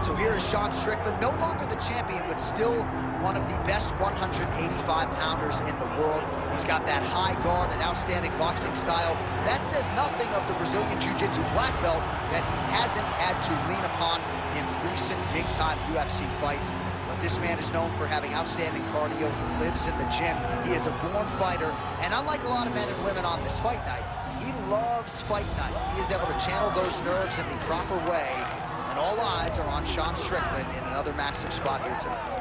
right, so here is Sean Strickland, no longer the champion, but still one of the best 185-pounders in the world. He's got that high guard and outstanding boxing style. That says nothing of the Brazilian Jiu-Jitsu black belt that he hasn't had to lean upon in recent big-time UFC fights. But this man is known for having outstanding cardio. He lives in the gym. He is a born fighter, and unlike a lot of men and women on this fight night, he loves fight night. He is able to channel those nerves in the proper way. And all eyes are on Sean Strickland in another massive spot here tonight.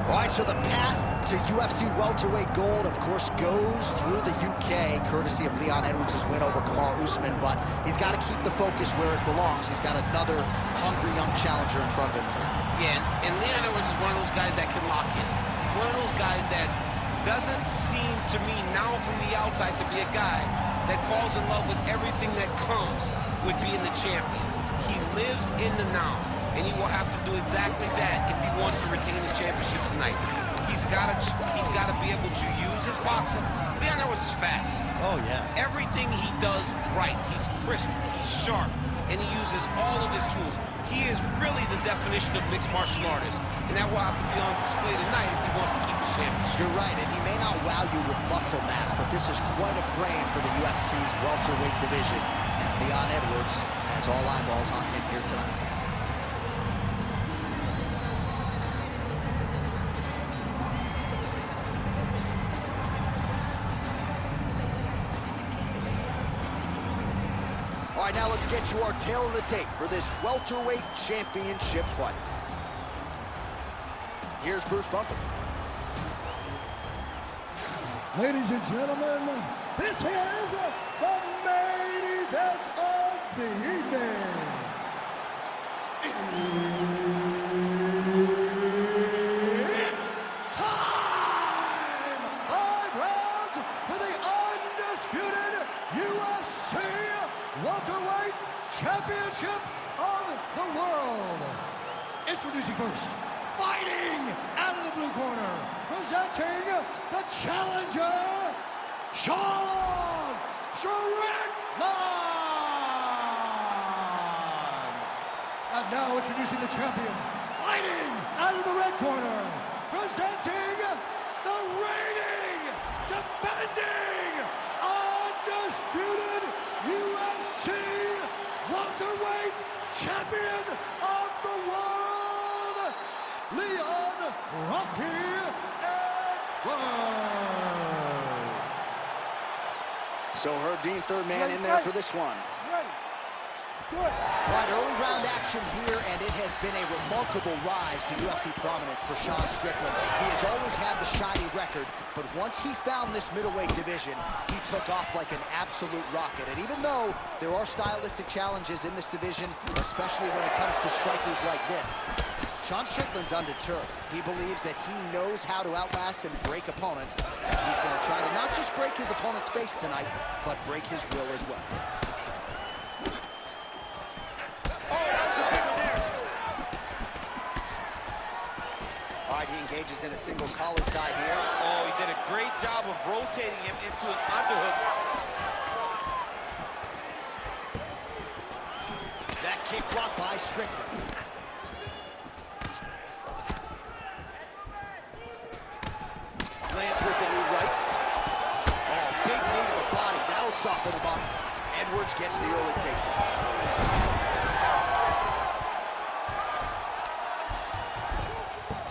All right, so the path to UFC welterweight gold, of course, goes through the UK, courtesy of Leon Edwards' win over Kamaru Usman, but he's got to keep the focus where it belongs. He's got another hungry young challenger in front of him tonight. Yeah, and Leon Edwards is one of those guys that can lock in. He's one of those guys that doesn't seem to me now from the outside to be a guy that falls in love with everything that comes with being the champion. He lives in the now. And he will have to do exactly that if he wants to retain his championship tonight. He's got to be able to use his boxing. Leon Edwards is fast. Oh, yeah. Everything he does right. He's crisp, he's sharp, and he uses all of his tools. He is really the definition of mixed martial artist, and that will have to be on display tonight if he wants to keep his championship. You're right, and he may not wow you with muscle mass, but this is quite a frame for the UFC's welterweight division. And Leon Edwards has all eyeballs on him here tonight. All right, now let's get you our tail of the tape for this welterweight championship fight. Here's Bruce Buffer. Ladies and gentlemen, this is the main event of the evening. It's time! 5 rounds for the undisputed UFC welterweight championship of the world. Introducing first, fighting out of the blue corner, presenting the challenger, Sean Strickland. And now introducing the champion, fighting out of the red corner, presenting the reigning, defending, undisputed UFC welterweight champion of the world, Leon Rocky Edwards. So Herb Dean, third man in there for this one. Right, early round action here, and it has been a remarkable rise to UFC prominence for Sean Strickland. He has always had the shiny record, but once he found this middleweight division, he took off like an absolute rocket. And even though there are stylistic challenges in this division, especially when it comes to strikers like this, Sean Strickland's undeterred. He believes that he knows how to outlast and break opponents, and he's going to try to not just break his opponent's face tonight, but break his will as well. All right, he engages in a single collar tie here. Oh, he did a great job of rotating him into an underhook. That kick blocked by Strickland. Lands with the knee right. Oh, big knee to the body. That'll soften him up. Edwards gets the early takedown.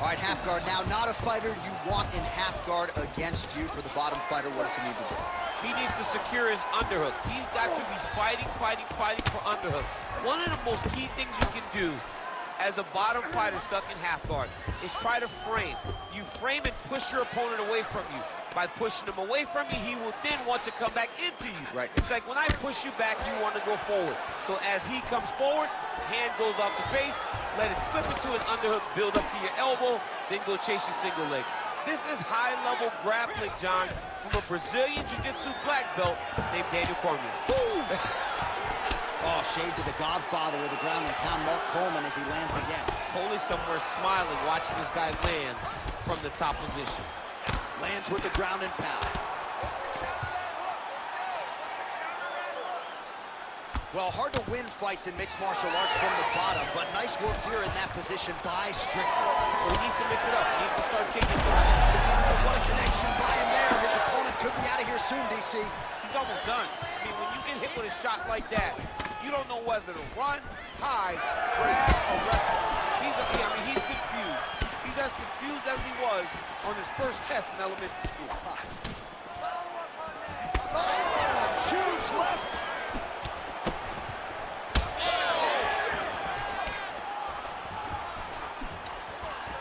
All right, half guard now. Not a fighter you want in half guard against you. For the bottom fighter, what does he need to do? He needs to secure his underhook. He's got to be fighting for underhook. One of the most key things you can do as a bottom fighter stuck in half guard is try to frame. You frame and push your opponent away from you. By pushing him away from you, he will then want to come back into you. Right. It's like when I push you back, you want to go forward. So as he comes forward, hand goes off the face, let it slip into an underhook, build up to your elbow, then go chase your single leg. This is high-level grappling, John, from a Brazilian Jiu-Jitsu black belt named Daniel Cormier. Oh, shades of the godfather of the ground and pound, Mark Coleman, as he lands again. Coley somewhere smiling, watching this guy land from the top position. Lands with the ground and pound. Well, hard to win fights in mixed martial arts from the bottom, but nice work here in that position by Strickland. So he needs to mix it up. He needs to start kicking. What a connection by him there. His opponent could be out of here soon, DC. He's almost done. I mean, when you get hit with a shot like that, you don't know whether to run, hide, grab, or wrestle. He's confused. He's as confused as he was on his first test in elementary school. Oh, huge left.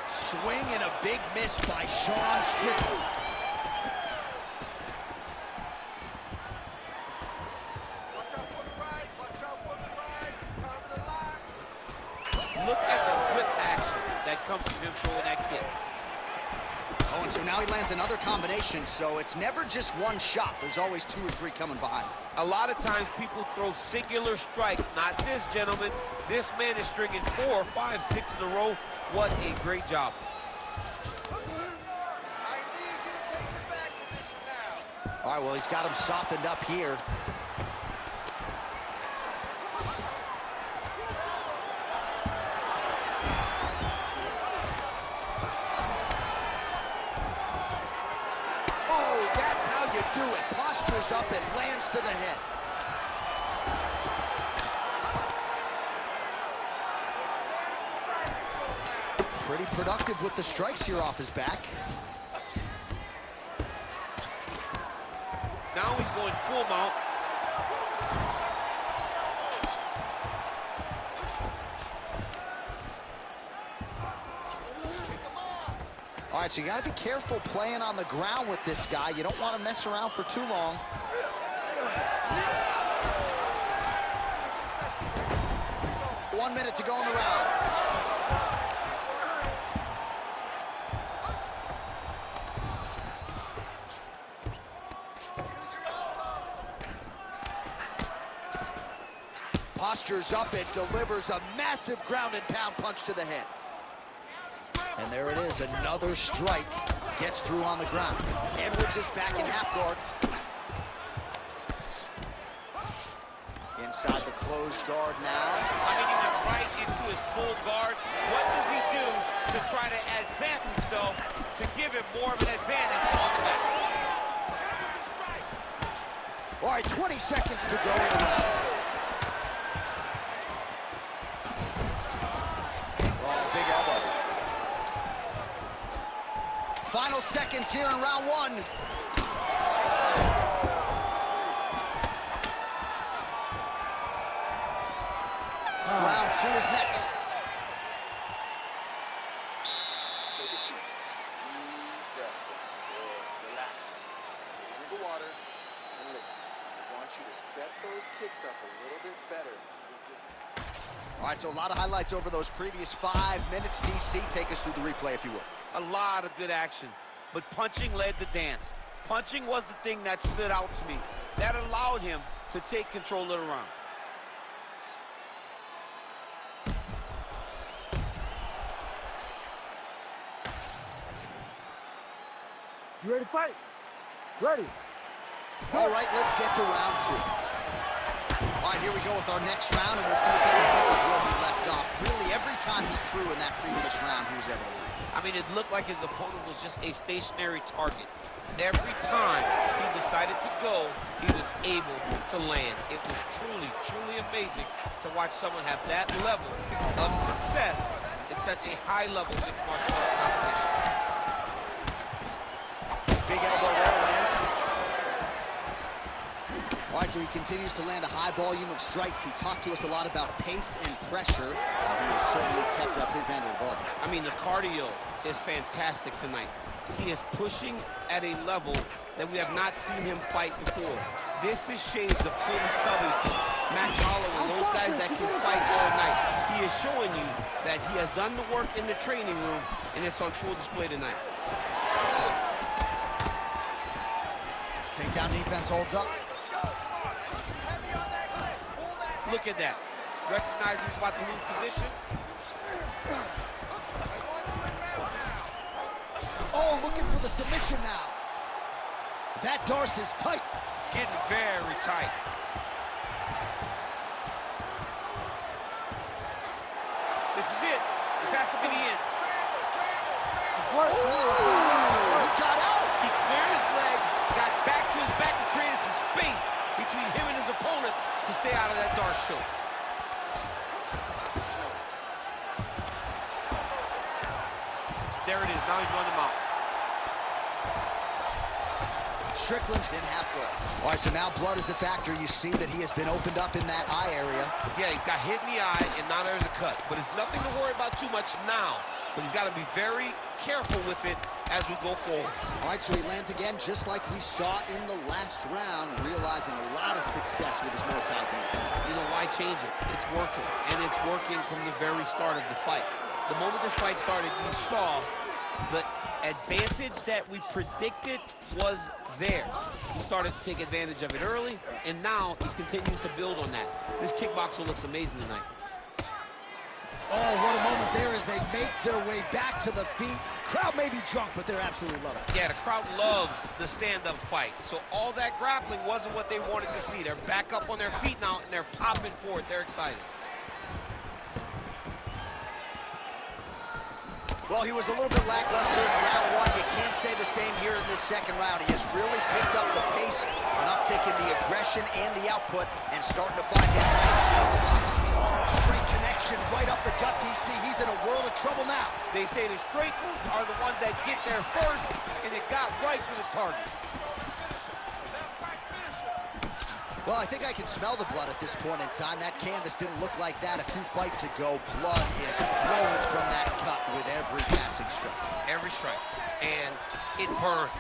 Swing and a big miss by Sean Strickland. Watch out for the right, watch out for the right. It's time to line. Look at the whip action that comes from him throwing that kick. Oh, and so now he lands another combination, so it's never just one shot. There's always 2 or 3 coming behind. A lot of times people throw singular strikes. Not this gentleman. This man is stringing 4, 5, 6 in a row. What a great job. I need you to take the back position now. All right, well, he's got him softened up here. Oh, that's how you do it. Postures up and lands to the head. There's the side control now. Pretty productive with the strikes here off his back. Now he's going full mount. All right, so you got to be careful playing on the ground with this guy. You don't want to mess around for too long. 1 minute to go in the round. Postures up and delivers a massive ground and pound punch to the head. And there it is, another strike. Gets through on the ground. Edwards is back in half guard. Inside the closed guard now. Coming in right into his full guard. What does he do to try to advance himself to give him more of an advantage on the mat? All right, 20 seconds to go in the round. Oh, big elbow. Final seconds here in round 1. Round 2 is next. Take a seat. Deep breath. Good. Relax. Take a drink of water and listen. I want you to set those kicks up a little bit better with your hand. All right, so a lot of highlights over those previous 5 minutes. DC, take us through the replay, if you will. A lot of good action, but punching led the dance. Punching was the thing that stood out to me. That allowed him to take control of the round. You ready to fight? Ready. All right, let's get to round 2. All right, here we go with our next round, and we'll see if he can pick up where we left off. Really, every time he threw in that previous round, he was able to win. I mean, it looked like his opponent was just a stationary target. Every time he decided to go, he was able to land. It was truly, truly amazing to watch someone have that level of success in such a high-level mixed martial arts competition. Big elbow there, lands. All right, so he continues to land a high volume of strikes. He talked to us a lot about pace and pressure. He has certainly kept up his end of the ball. I mean, the cardio is fantastic tonight. He is pushing at a level that we have not seen him fight before. This is shades of Colby Covington, Max Holloway, those guys that can fight all night. He is showing you that he has done the work in the training room, and it's on full display tonight. Takedown defense holds up. Look at that. Recognizing he's about to lose position. Oh, looking for the submission now. That Darce is tight. It's getting very tight. This is it. This has to be the end. He got out. He cleared his leg, got back to his back, and created some space between him and his opponent to stay out of that Darce choke. There it is. Now he's running him out. Strickland's in half guard. All right, so now blood is a factor. You see that he has been opened up in that eye area. Yeah, he's got hit in the eye, and now there's a cut. But it's nothing to worry about too much now. But he's got to be very careful with it as we go forward. All right, so he lands again, just like we saw in the last round, realizing a lot of success with his Muay Thai game. You know, why change it? It's working, and it's working from the very start of the fight. The moment this fight started, you saw the advantage that we predicted was there. He started to take advantage of it early, and now he's continuing to build on that. This kickboxer looks amazing tonight. Oh, what a moment there as they make their way back to the feet. Crowd may be drunk, but they're absolutely loving it. Yeah, the crowd loves the stand-up fight. So all that grappling wasn't what they wanted to see. They're back up on their feet now, and they're popping forward. They're excited. Well, he was a little bit lackluster in round one. You can't say the same here in this second round. He has really picked up the pace, an uptick in the aggression and the output, and starting to find his straight connection right up the gut, DC. He's in a world of trouble now. They say the straight moves are the ones that get there first, and it got right to the target. Well, I think I can smell the blood at this point in time. That canvas didn't look like that a few fights ago. Blood is flowing from that cut with every passing strike. Every strike. And it burns.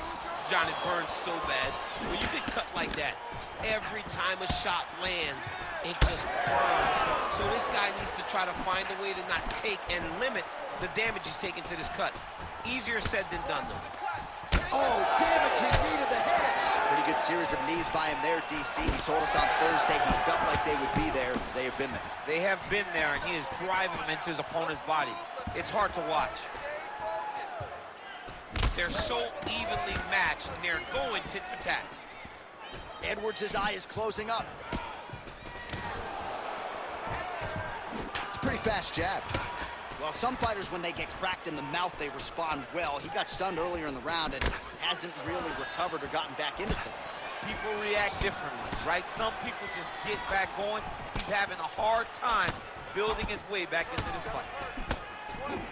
John, it burns so bad. When you get cut like that, every time a shot lands, it just burns. So this guy needs to try to find a way to not take and limit the damage he's taking to this cut. Easier said than done, though. Oh, damaging knee to the head. Pretty good series of knees by him there, DC. He told us on Thursday he felt like they would be there. They have been there. They have been there, and he is driving them into his opponent's body. It's hard to watch. They're so evenly matched, and they're going tit for tat. Edwards' eye is closing up. It's a pretty fast jab. Well, some fighters, when they get cracked in the mouth, they respond well. He got stunned earlier in the round and hasn't really recovered or gotten back into things. People react differently, right? Some people just get back going. He's having a hard time building his way back into this fight. He's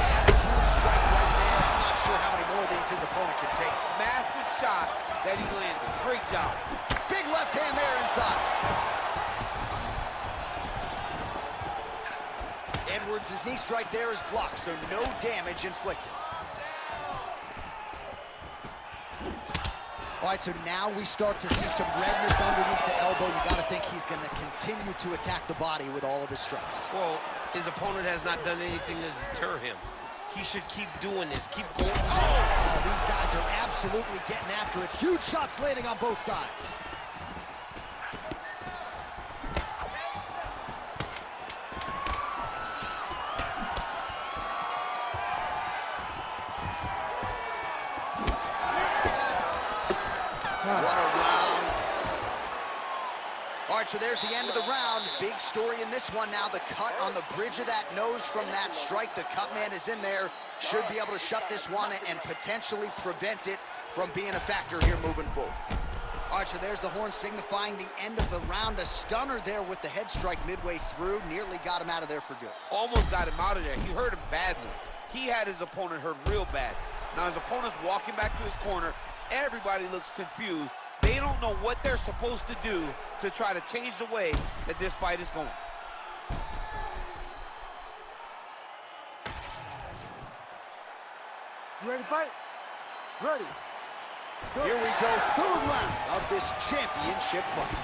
had a huge strike right there. I'm not sure how many more of these his opponent can take. Massive shot that he landed. Great job. Big left hand there inside. Edwards' knee strike there is blocked, so no damage inflicted. All right, so now we start to see some redness underneath the elbow. You got to think he's going to continue to attack the body with all of his strikes. Well, his opponent has not done anything to deter him. He should keep doing this, keep going. Oh, these guys are absolutely getting after it. Huge shots landing on both sides. What a round. All right, so there's the end of the round. Big story in this one now. The cut on the bridge of that nose from that strike. The cut man is in there. Should be able to shut this one and potentially prevent it from being a factor here moving forward. All right, so there's the horn signifying the end of the round. A stunner there with the head strike midway through. Nearly got him out of there for good. Almost got him out of there. He hurt him badly. He had his opponent hurt real bad. Now his opponent's walking back to his corner. Everybody looks confused. They don't know what they're supposed to do to try to change the way that this fight is going. You ready to fight? Ready. Here we go, third round of this championship fight.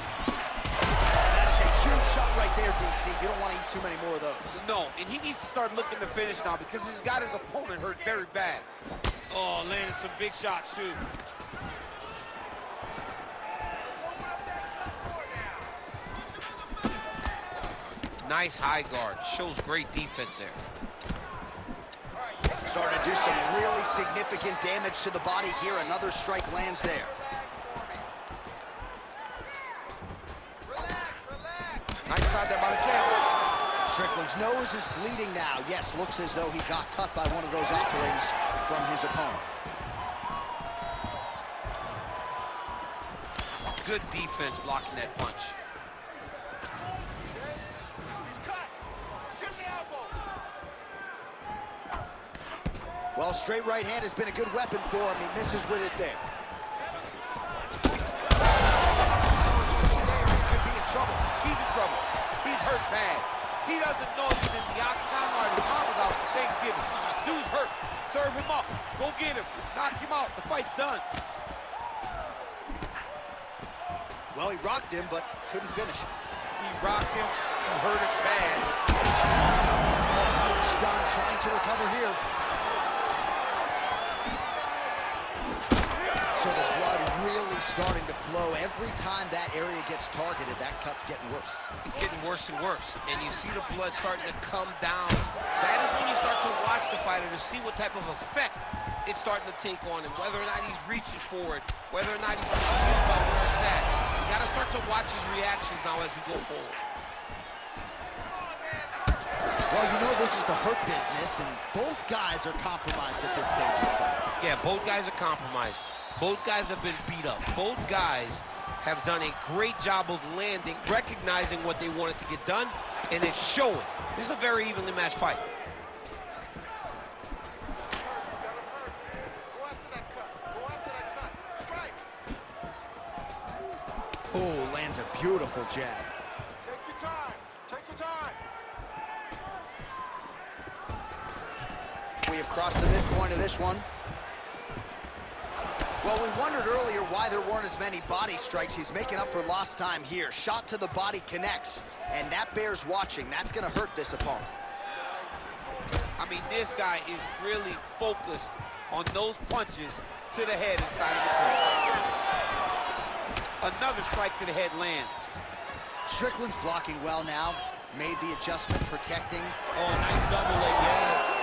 That is a huge shot right there, DC. You don't want to eat too many more of those. No, and he needs to start looking to finish now because he's got his opponent hurt very bad. Oh, landed some big shots, too. Nice high guard. Shows great defense there. Starting to do some really significant damage to the body here. Another strike lands there. Nice shot there by the champ. Strickland's nose is bleeding now. Yes, looks as though he got cut by one of those offerings from his opponent. Good defense blocking that punch. Well, straight right hand has been a good weapon for him. He misses with it there. He could be in trouble. He's in trouble. He's hurt bad. He doesn't know if he's in the octagon or his mama's out for Thanksgiving. Dude's hurt. Serve him up. Go get him. Knock him out. The fight's done. Well, he rocked him, but couldn't finish him. He rocked him. He hurt him bad. Oh, he's stunned, trying to recover here. So the blood really starting to flow. Every time that area gets targeted, that cut's getting worse. It's getting worse and worse. And you see the blood starting to come down. That is when you start to watch the fighter to see what type of effect it's starting to take on him, whether or not he's reaching for it, whether or not he's confused about where it's at. You got to start to watch his reactions now as we go forward. Well, you know this is the hurt business, and both guys are compromised at this stage of the fight. Yeah, both guys are compromised. Both guys have been beat up. Both guys have done a great job of landing, recognizing what they wanted to get done, and it's showing. This is a very evenly matched fight. Oh, lands a beautiful jab. Take your time. Take your time. We have crossed the midpoint of this one. Well, we wondered earlier why there weren't as many body strikes. He's making up for lost time here. Shot to the body connects, and that bears watching. That's going to hurt this opponent. I mean, this guy is really focused on those punches to the head inside of the clinch. Another strike to the head lands. Strickland's blocking well now. Made the adjustment, protecting. Oh, nice double leg, yes.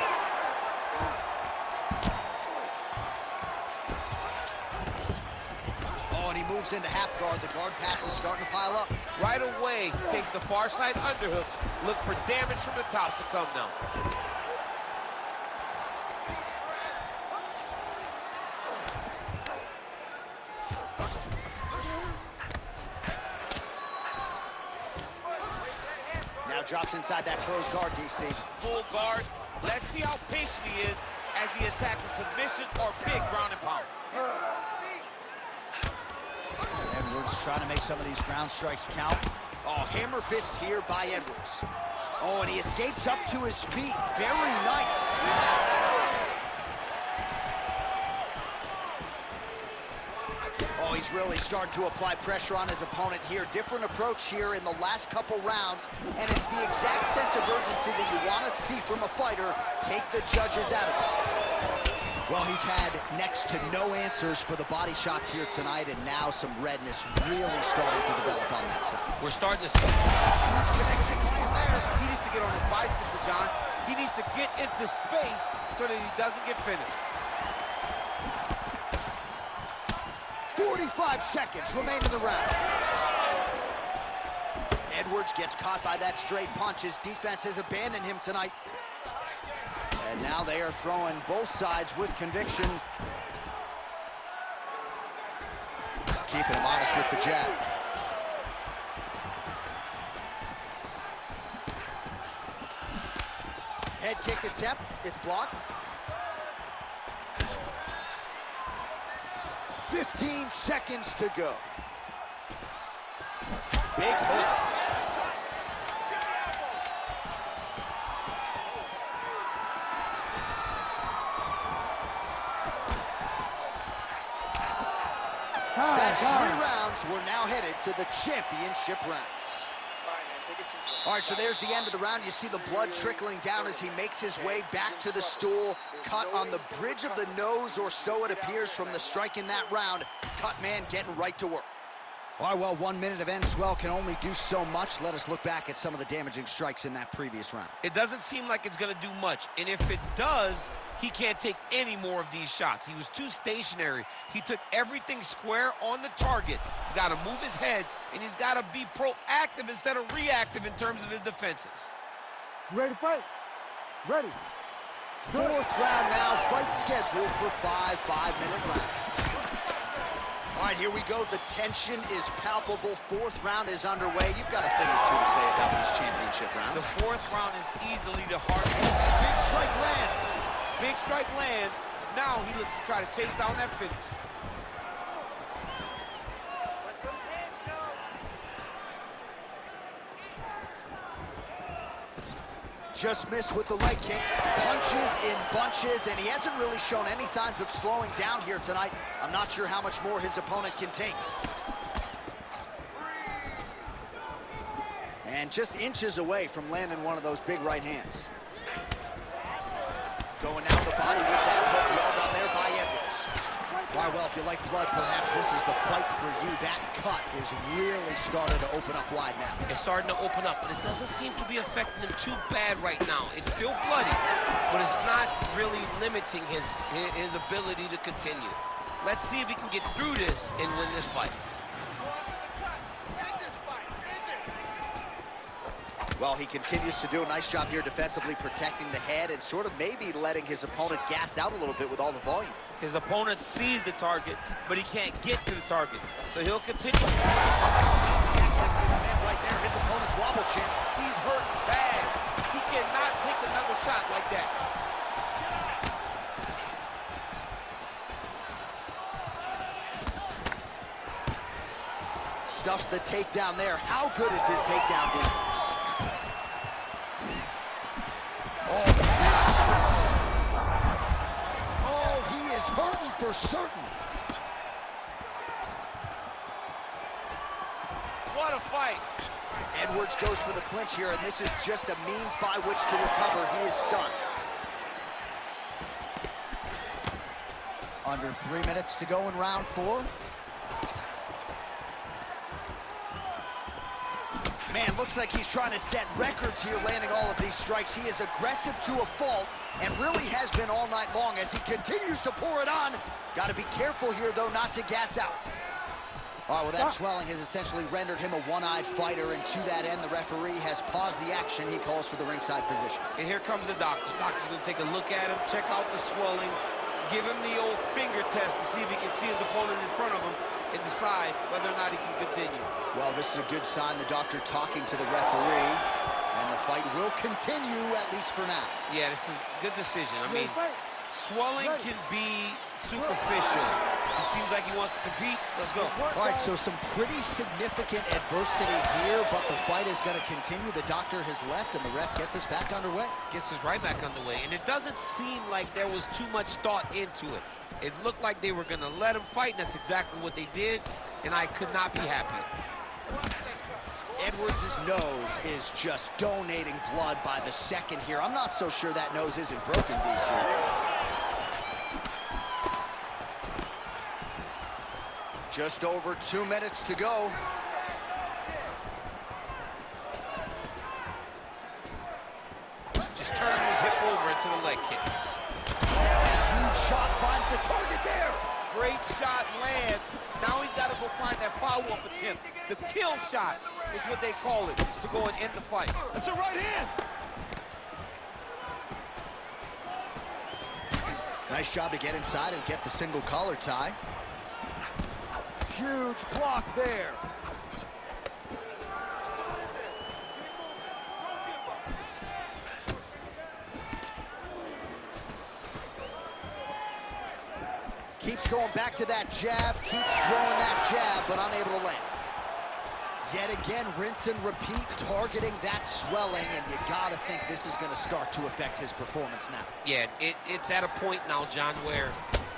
He moves into half guard. The guard pass is starting to pile up. Right away, takes the far side underhook. Look for damage from the top to come now. Now drops inside that closed guard, DC. Full guard. Let's see how patient he is as he attacks a submission or big ground and pound. Edwards trying to make some of these ground strikes count. Oh, hammer fist here by Edwards. Oh, and he escapes up to his feet. Very nice. Oh, he's really starting to apply pressure on his opponent here. Different approach here in the last couple rounds, and it's the exact sense of urgency that you want to see from a fighter. Take the judges out of it. Well, he's had next to no answers for the body shots here tonight, and now some redness really starting to develop on that side. We're starting to see. He needs to get on his bicycle, John. He needs to get into space so that he doesn't get finished. 45 seconds remain in the round. Edwards gets caught by that straight punch. His defense has abandoned him tonight. And now they are throwing both sides with conviction. Keeping him honest with the jab. Head kick attempt, it's blocked. 15 seconds to go. Big hook. There's 3 rounds. We're now headed to the championship rounds. All right, man, take a seat. All right, so there's the end of the round. You see the blood trickling down as he makes his way back to the stool. Cut on the bridge of the nose, or so it appears from the strike in that round. Cut man getting right to work. All right, well, 1 minute of end swell can only do so much. Let us look back at some of the damaging strikes in that previous round. It doesn't seem like it's going to do much, and if it does, he can't take any more of these shots. He was too stationary. He took everything square on the target. He's got to move his head, and he's got to be proactive instead of reactive in terms of his defenses. You ready to fight? Ready. 4th round now. Fight scheduled for 5 5-minute rounds. All right, here we go. The tension is palpable. 4th round is underway. You've got a thing or two to say about these championship rounds. The 4th round is easily the hardest. Big strike lands. Big strike lands. Now he looks to try to chase down that finish. Let those hands go. Just missed with the leg kick. Punches in bunches, and he hasn't really shown any signs of slowing down here tonight. I'm not sure how much more his opponent can take. And just inches away from landing one of those big right hands. Going out the body with that hook. Well done there by Edwards. All right, well, if you like blood, perhaps this is the fight for you. That cut is really starting to open up wide now. It's starting to open up, but it doesn't seem to be affecting him too bad right now. It's still bloody, but it's not really limiting his ability to continue. Let's see if he can get through this and win this fight. Well, he continues to do a nice job here defensively, protecting the head and sort of maybe letting his opponent gas out a little bit with all the volume. His opponent sees the target, but he can't get to the target. So he'll continue. Right there, his opponent's wobble chin. He's hurt bad. He cannot take another shot like that. Stuffs the takedown there. How good is his takedown defense? Oh, he is hurting for certain. What a fight. Edwards goes for the clinch here, and this is just a means by which to recover. He is stunned. Under 3 minutes to go in round 4. Man, looks like he's trying to set records here, landing all of these strikes. He is aggressive to a fault, and really has been all night long as he continues to pour it on. Got to be careful here, though, not to gas out. All right, well, that swelling has essentially rendered him a one-eyed fighter, and to that end, the referee has paused the action. He calls for the ringside physician. And here comes the doctor. The doctor's going to take a look at him, check out the swelling, give him the old finger test to see if he can see his opponent in front of him and decide whether or not he can continue. Well, this is a good sign. The doctor talking to the referee, and the fight will continue, at least for now. Yeah, this is a good decision. I mean, swelling can be superficial. He seems like he wants to compete. Let's go. All right, so some pretty significant adversity here, but the fight is going to continue. The doctor has left, and the ref gets us back underway. Gets us right back underway, and it doesn't seem like there was too much thought into it. It looked like they were going to let him fight, and that's exactly what they did, and I could not be happy. Edwards' nose is just donating blood by the second here. I'm not so sure that nose isn't broken, DC. Just over 2 minutes to go. Just turning his hip over into the leg kick. Huge shot finds the target there. Great shot lands. Now he's got to go find that follow-up attempt. The kill shot is what they call it, to go and end the fight. That's a right hand. Nice job to get inside and get the single collar tie. Huge block there. Keeps going back to that jab, keeps throwing that jab, but unable to land. Yet again, rinse and repeat, targeting that swelling, and you gotta think this is gonna start to affect his performance now. Yeah, it's at a point now, John, where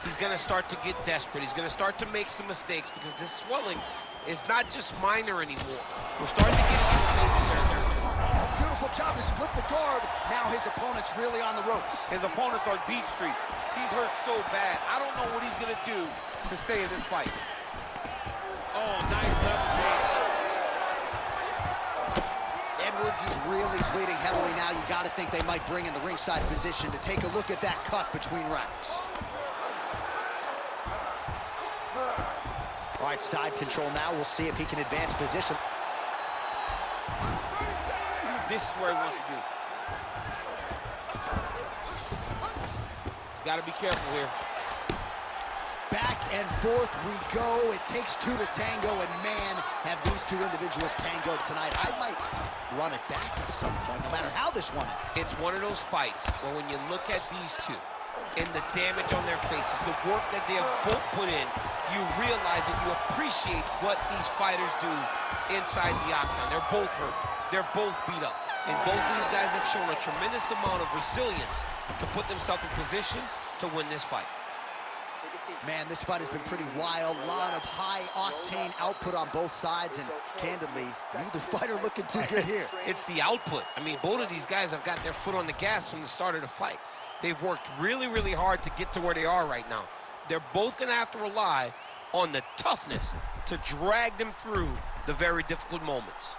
he's going to start to get desperate. He's going to start to make some mistakes because this swelling is not just minor anymore. We're starting to get into major territory. Oh, beautiful job to split the guard. Now his opponent's really on the ropes. His opponent's on Beat Street. He's hurt so bad. I don't know what he's going to do to stay in this fight. Oh, nice level jab. Edwards is really bleeding heavily now. You got to think they might bring in the ringside position to take a look at that cut between rounds. All right, side control now. We'll see if he can advance position. This is where he wants to be. He's got to be careful here. Back and forth we go. It takes two to tango, and man, have these two individuals tangoed tonight. I might run it back at some point, no matter how this one is. It's one of those fights where when you look at these two and the damage on their faces, the work that they have both put in, you realize and you appreciate what these fighters do inside the octagon. They're both hurt. They're both beat up. And both these guys have shown a tremendous amount of resilience to put themselves in position to win this fight. Man, this fight has been pretty wild. A lot of high-octane output on both sides, and candidly, neither fighter looking too good here. It's the output. I mean, both of these guys have got their foot on the gas from the start of the fight. They've worked really, really hard to get to where they are right now. They're both going to have to rely on the toughness to drag them through the very difficult moments.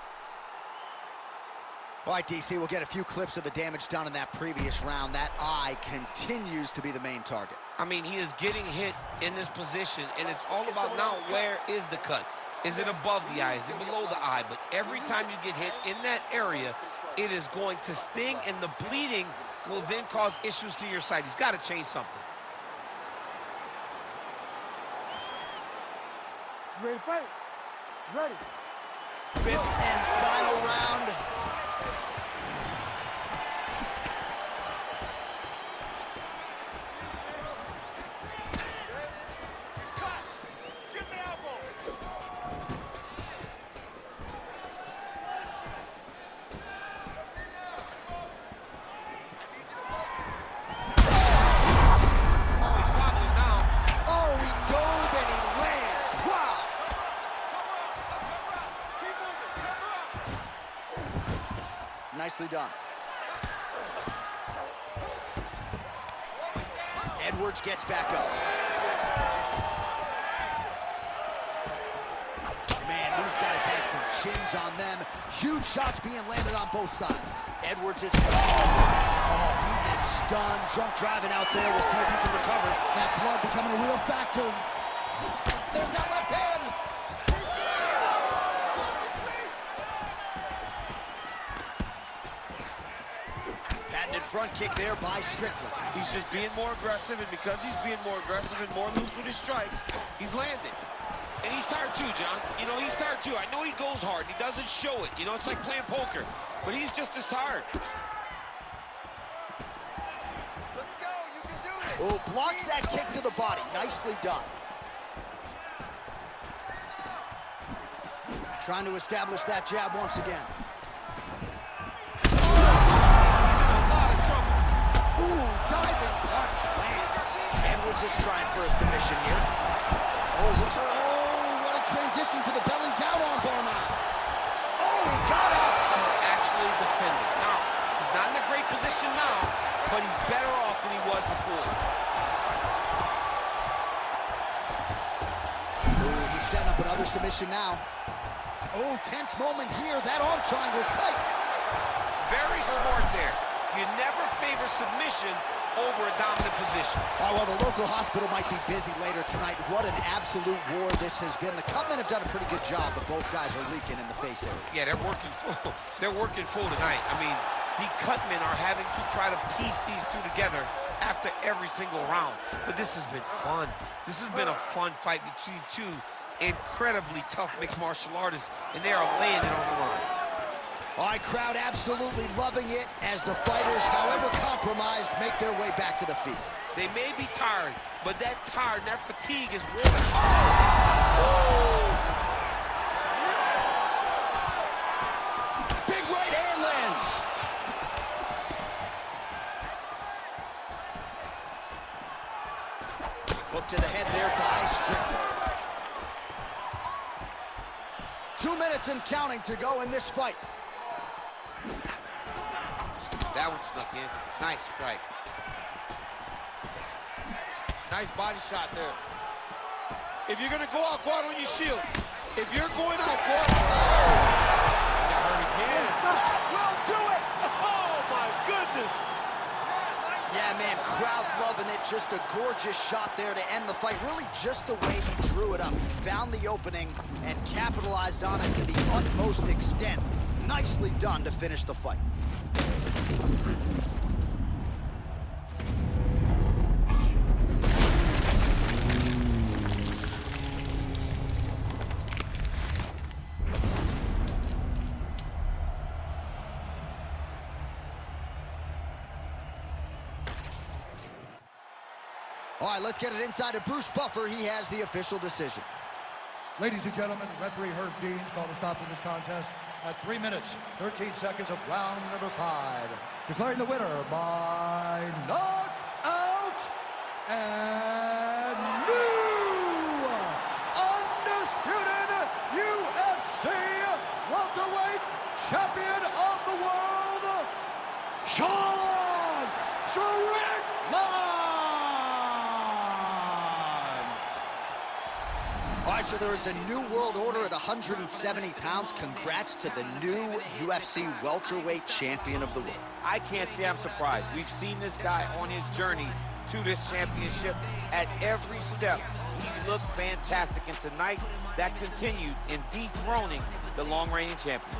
All right, DC, we'll get a few clips of the damage done in that previous round. That eye continues to be the main target. I mean, he is getting hit in this position, and it's all about now where is the cut? Is it above the eye? Is it below the eye? But every time you get hit in that area, it is going to sting, and the bleeding will then cause issues to your side. He's got to change something. Ready to fight? Ready. Fifth and final round. Nicely done. Edwards gets back up. Man, these guys have some chins on them. Huge shots being landed on both sides. Edwards is... Oh, he is stunned. Drunk driving out there. We'll see if he can recover. That blood becoming a real factor. There's that left hand. Front kick there by Strickland. He's just being more aggressive, and because he's being more aggressive and more loose with his strikes, he's landing. And he's tired too, John. You know, he's tired too. I know he goes hard. He doesn't show it. You know, it's like playing poker. But he's just as tired. Let's go. You can do this. Oh, blocks that kick to the body. Nicely done. Trying to establish that jab once again. Ooh, diving punch lands. Edwards is trying for a submission here. Oh, looks like, oh, what a transition to the belly down armbar now. Oh, he got up. He actually defended. Now, he's not in a great position now, but he's better off than he was before. Ooh, he's setting up another submission now. Oh, tense moment here. That arm triangle's tight. Very smart there. You never favor submission over a dominant position. Oh, well, the local hospital might be busy later tonight. What an absolute war this has been. The Cutmen have done a pretty good job, but both guys are leaking in the face area. Yeah, they're working full. They're working full tonight. I mean, the Cutmen are having to try to piece these two together after every single round. But this has been fun. This has been a fun fight between two incredibly tough mixed martial artists, and they are laying it on the line. All right, crowd absolutely loving it as the fighters, however compromised, make their way back to the feet. They may be tired, but that tired, that fatigue is worn. Big right hand lands. to the head there by Strickland. 2 minutes and counting to go in this fight. That one snuck in. Nice strike. Nice body shot there. If you're gonna go out on your shield. If you're going out, go out. He got hurt again. That will do it! Oh my goodness! Yeah, man, crowd loving it. Just a gorgeous shot there to end the fight. Really just the way he drew it up. He found the opening and capitalized on it to the utmost extent. Nicely done to finish the fight. All right, let's get it inside to Bruce Buffer. He has the official decision. Ladies and gentlemen, referee Herb Dean's called a stop to this contest at 3 minutes, 13 seconds of round number 5. Declaring the winner by knockout and new undisputed UFC welterweight champion of the world, Strickland! All right, so there is a new world order at 170 pounds. Congrats to the new UFC welterweight champion of the world. I can't say I'm surprised. We've seen this guy on his journey to this championship at every step. He looked fantastic, and tonight that continued in dethroning the long-reigning champion.